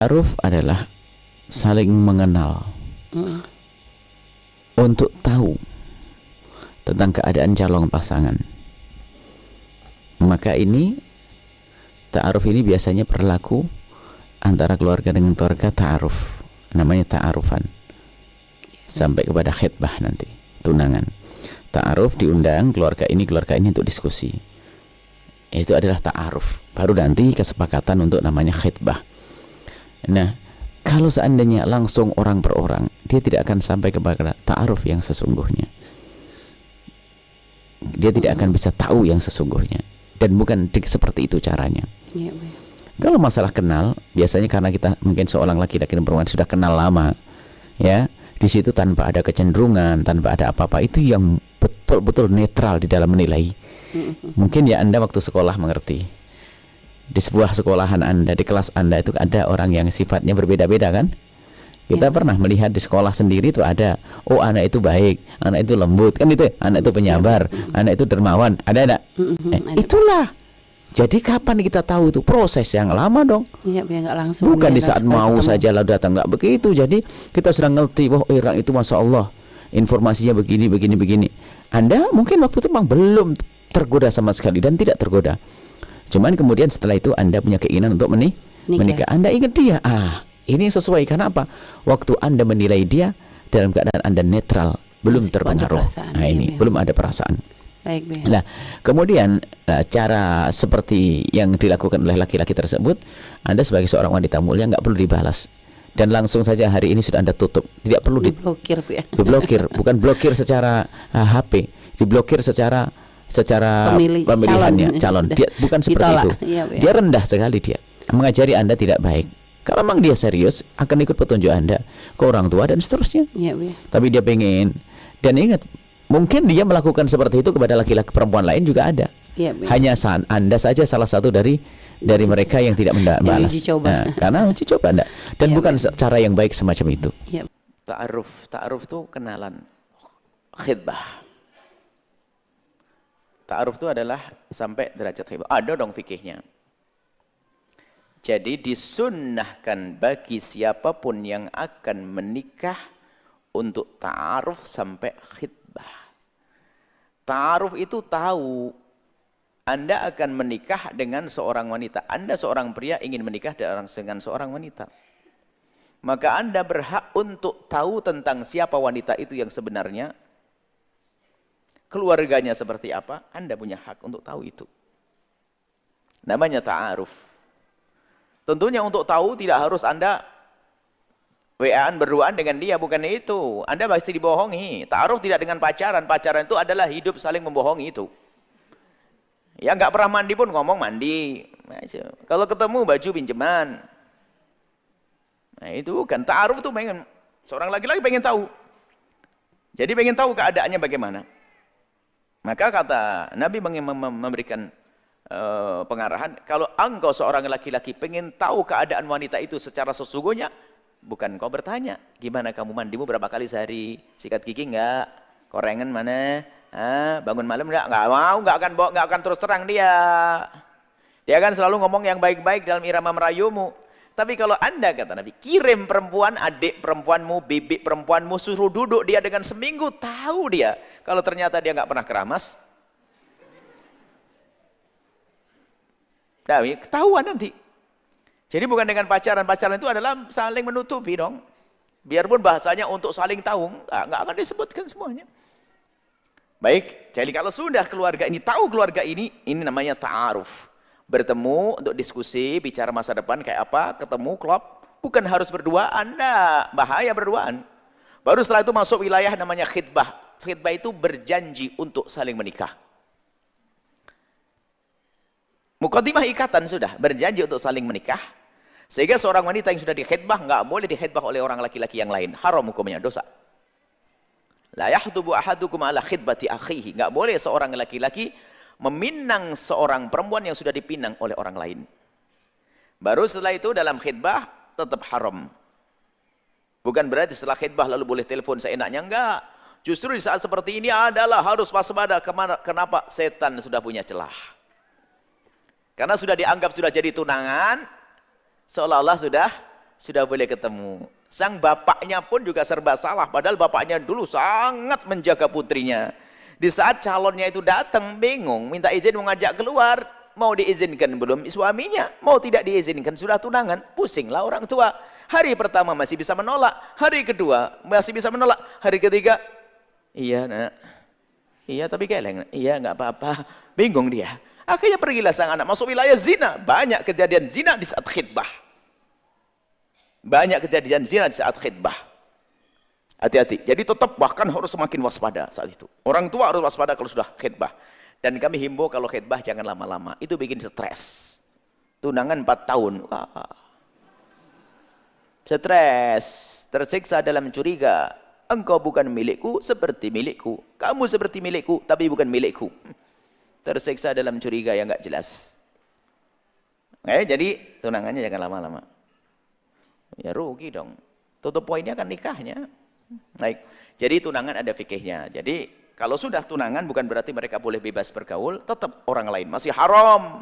Ta'aruf adalah saling mengenal untuk tahu tentang keadaan calon pasangan. Maka ini ta'aruf ini biasanya berlaku antara keluarga dengan keluarga, ta'aruf namanya ta'arufan sampai kepada khitbah nanti, tunangan. Ta'aruf diundang keluarga ini untuk diskusi, itu adalah ta'aruf. Baru nanti kesepakatan untuk namanya khitbah. Nah, kalau seandainya langsung orang per orang, dia tidak akan sampai kepada ta'aruf yang sesungguhnya. Dia tidak akan bisa tahu yang sesungguhnya, dan bukan seperti itu caranya. Kalau masalah kenal, biasanya karena kita mungkin seorang laki-laki dan perempuan sudah kenal lama, ya, di situ tanpa ada kecenderungan, tanpa ada apa-apa, itu yang betul-betul netral di dalam menilai. Mungkin ya Anda waktu sekolah mengerti, di sebuah sekolahan Anda, di kelas Anda itu ada orang yang sifatnya berbeda-beda kan? Kita pernah melihat di sekolah sendiri itu ada, oh anak itu baik, anak itu lembut, kan itu, anak itu penyabar, anak itu dermawan, ada. Itulah. Jadi kapan kita tahu itu? Proses yang lama dong. Iya, biar nggak langsung. Bukan di saat mau saja lalu datang, nggak begitu. Jadi kita sudah ngerti, oh orang itu masya Allah informasinya begini. Anda mungkin waktu itu memang belum tergoda sama sekali dan tidak tergoda. Cuman kemudian setelah itu Anda punya keinginan untuk menikah. Anda ingat dia, ini sesuai. Karena apa? Waktu Anda menilai dia dalam keadaan Anda netral, belum terpengaruh. Nah ini belum ada perasaan. Baik. Nah, kemudian cara seperti yang dilakukan oleh laki-laki tersebut, Anda sebagai seorang wanita mulia nggak perlu dibalas, dan langsung saja hari ini sudah Anda tutup. Tidak perlu diblokir, Bu ya. Diblokir, bukan blokir secara HP, diblokir secara pemilihannya calon. Dia bukan seperti itu. Dia rendah sekali, dia mengajari Anda tidak baik. Kalau memang dia serius akan ikut petunjuk Anda ke orang tua dan seterusnya. Tapi dia pengen, dan ingat, mungkin dia melakukan seperti itu kepada laki-laki perempuan lain juga ada. Hanya Anda saja salah satu dari mereka yang tidak membalas. Karena uji coba Anda, dan bukan cara yang baik semacam itu. Ta'aruf itu kenalan. Khitbah. Ta'aruf itu adalah sampai derajat khitbah. Ada dong fikihnya. Jadi disunnahkan bagi siapapun yang akan menikah untuk ta'aruf sampai khitbah. Ta'aruf itu tahu Anda akan menikah dengan seorang wanita. Anda seorang pria ingin menikah dengan seorang wanita. Maka Anda berhak untuk tahu tentang siapa wanita itu yang sebenarnya. Keluarganya seperti apa. Anda punya hak untuk tahu itu. Namanya ta'aruf. Tentunya untuk tahu tidak harus Anda WA-an berduaan dengan dia, bukan itu. Anda pasti dibohongi. Ta'aruf tidak dengan pacaran. Pacaran itu adalah hidup saling membohongi itu. Ya nggak pernah mandi pun ngomong mandi. Kalau ketemu baju pinjaman. Nah itu kan ta'aruf tuh pengen. Seorang laki-laki pengen tahu. Jadi pengen tahu keadaannya bagaimana. Maka kata Nabi memberikan pengarahan, kalau engkau seorang laki-laki pengen tahu keadaan wanita itu secara sesungguhnya, bukan kau bertanya, gimana kamu mandimu berapa kali sehari, sikat gigi enggak, korengan mana, bangun malam enggak mau, enggak akan terus terang dia akan selalu ngomong yang baik-baik dalam irama merayumu. Tapi kalau Anda, kata Nabi, kirim perempuan, adik perempuanmu, bibik perempuanmu, suruh duduk dia dengan seminggu, tahu dia kalau ternyata dia enggak pernah keramas, ketahuan nanti. Jadi bukan dengan pacaran. Pacaran itu adalah saling menutupi dong. Biarpun bahasanya untuk saling tahu, nggak akan disebutkan semuanya. Baik, jadi kalau sudah keluarga ini tahu keluarga ini namanya ta'aruf. Bertemu untuk diskusi, bicara masa depan kayak apa, ketemu, klop. Bukan harus berduaan, enggak. Bahaya berduaan. Baru setelah itu masuk wilayah namanya khitbah. Khitbah itu berjanji untuk saling menikah. Muqaddimah ikatan sudah, berjanji untuk saling menikah. Sehingga seorang wanita yang sudah dikhitbah nggak boleh dikhitbah oleh orang laki-laki yang lain. Haram hukumnya, dosa. La yahdubu ahadukum ala khitbati akhihi. Nggak boleh seorang laki-laki meminang seorang perempuan yang sudah dipinang oleh orang lain. Baru setelah itu dalam khitbah tetap haram. Bukan berarti setelah khitbah lalu boleh telepon seenaknya, enggak. Justru di saat seperti ini adalah harus waspada. Kenapa? Setan sudah punya celah. Karena sudah dianggap sudah jadi tunangan, seolah-olah sudah boleh ketemu. Sang bapaknya pun juga serba salah, padahal bapaknya dulu sangat menjaga putrinya. Di saat calonnya itu datang, bingung, minta izin mengajak keluar, mau diizinkan belum suaminya, mau tidak diizinkan, sudah tunangan, pusinglah orang tua. Hari pertama masih bisa menolak, hari kedua masih bisa menolak, hari ketiga, iya nak, iya tapi keleng, iya nggak apa-apa, bingung dia. Akhirnya pergilah sang anak masuk wilayah zina. Banyak kejadian zina di saat khidbah. Banyak kejadian zina di saat khidbah. Hati-hati. Jadi tetap bahkan harus semakin waspada saat itu. Orang tua harus waspada kalau sudah khidbah. Dan kami himbau kalau khidbah jangan lama-lama. Itu bikin stres. Tunangan 4 tahun. Wah. Stres. Tersiksa dalam curiga. Engkau bukan milikku seperti milikku. Kamu seperti milikku tapi bukan milikku. Tersiksa dalam curiga yang enggak jelas. Jadi tunangannya jangan lama-lama. Ya rugi dong. Tutup poinnya kan nikahnya. Baik. Jadi tunangan ada fikihnya. Jadi kalau sudah tunangan bukan berarti mereka boleh bebas bergaul, tetap orang lain masih haram.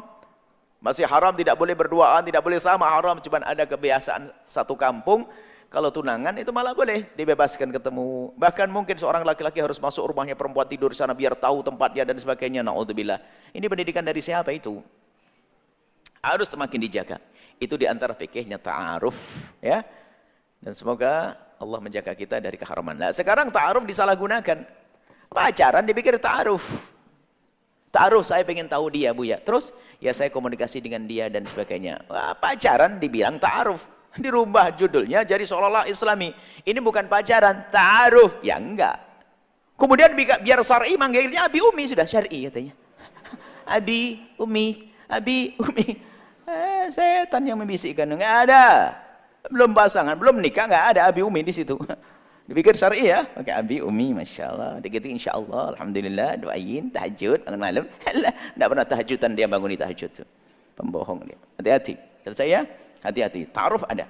Masih haram, tidak boleh berduaan, tidak boleh sama, haram. Cuma ada kebiasaan satu kampung. Kalau tunangan itu malah boleh dibebaskan ketemu. Bahkan mungkin seorang laki-laki harus masuk rumahnya perempuan tidur di sana biar tahu tempatnya dan sebagainya. Na'udzubillah. Ini pendidikan dari siapa itu? Harus semakin dijaga. Itu diantara fikihnya ta'aruf, ya. Dan semoga Allah menjaga kita dari keharaman. Nah, sekarang ta'aruf disalahgunakan. Pacaran dipikir ta'aruf. Ta'aruf saya pengen tahu dia, Bu ya. Terus ya saya komunikasi dengan dia dan sebagainya. Wah, pacaran dibilang ta'aruf. Dirubah judulnya jadi seolah-olah Islami. Ini bukan pacaran, ta'aruf. Ya enggak. Kemudian biar syar'i manggilnya Abi Umi, sudah syar'i katanya. Abi Umi, Abi Umi. Setan yang membisikkan, enggak ada. Belum pasangan, belum nikah, enggak ada Abi Umi di situ. Dipikir syar'i ya, pakai Abi Umi, Masya Allah. Dikit insyaAllah, Alhamdulillah, doain, tahajud, bangun malam. Alah, enggak pernah tahajudan dia bangun di tahajud tuh. Pembohong dia. Hati-hati. Selesai ya? Hati-hati. Ta'aruf ada.